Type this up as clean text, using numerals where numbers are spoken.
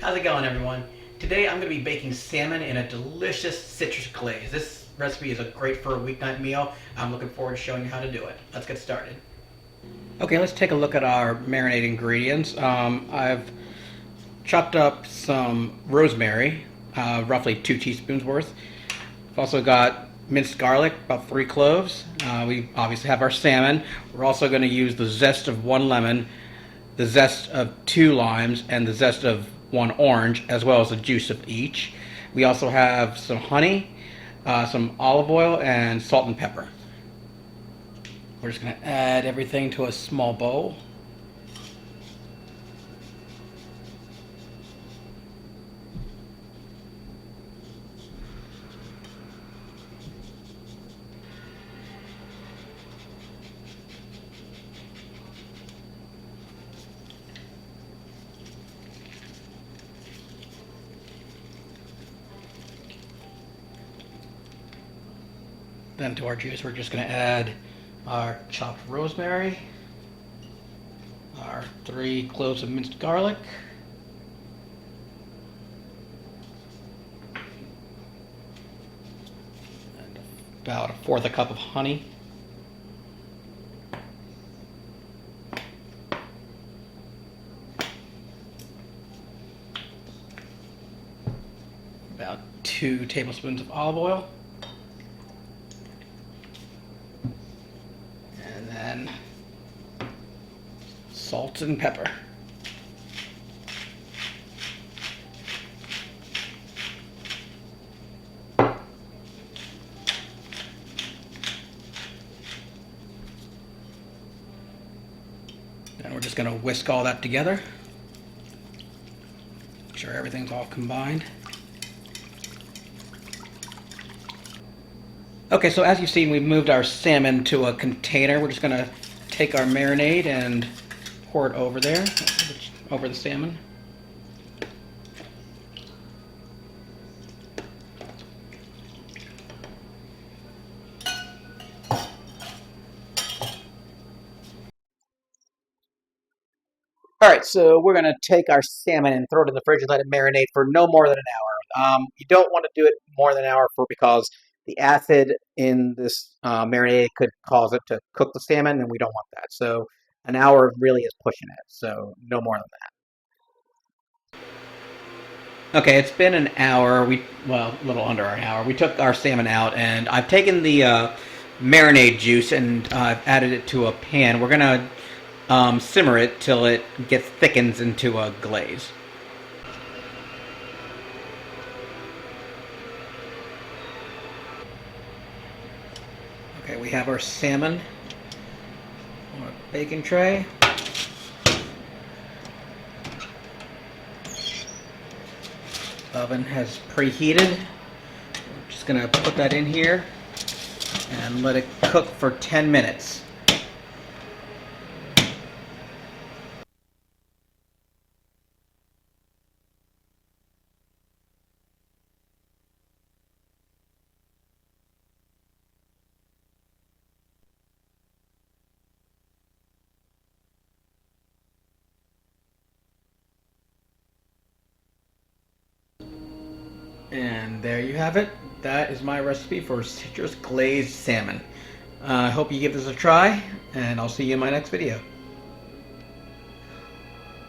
How's it going, everyone? Today I'm going to be baking salmon in a delicious citrus glaze. This recipe is great for a weeknight meal. I'm looking forward to showing you how to do it. Let's get started. Okay, let's take a look at our marinade ingredients. I've chopped up some rosemary, roughly 2 teaspoons worth. I've also got minced garlic, about 3 cloves. We obviously have our salmon. We're also going to use the zest of 1 lemon, the zest of 2 limes, and the zest of 1 orange, as well as the juice of each. We also have some honey, some olive oil, and salt and pepper. We're just going to add everything to a small bowl. Then to our juice, we're just going to add our chopped rosemary, our 3 cloves of minced garlic, and about 1/4 cup of honey, about 2 tablespoons of olive oil, and then salt and pepper. And we're just going to whisk all that together. Make sure everything's all combined. Okay, so as you've seen, we've moved our salmon to a container. We're just going to take our marinade and pour it over there, over the salmon. Alright, so we're going to take our salmon and throw it in the fridge and let it marinate for no more than an hour. You don't want to do it more than an hour because the acid in this marinade could cause it to cook the salmon, and we don't want that. So an hour really is pushing it, so no more than that. Okay, it's been an hour. Well, a little under an hour. We took our salmon out, and I've taken the marinade juice and I've added it to a pan. We're going to simmer it till it thickens into a glaze. Okay, we have our salmon on a baking tray. Oven has preheated. We're just going to put that in here and let it cook for 10 minutes. And there you have it. That is my recipe for citrus glazed salmon. I hope you give this a try, and I'll see you in my next video.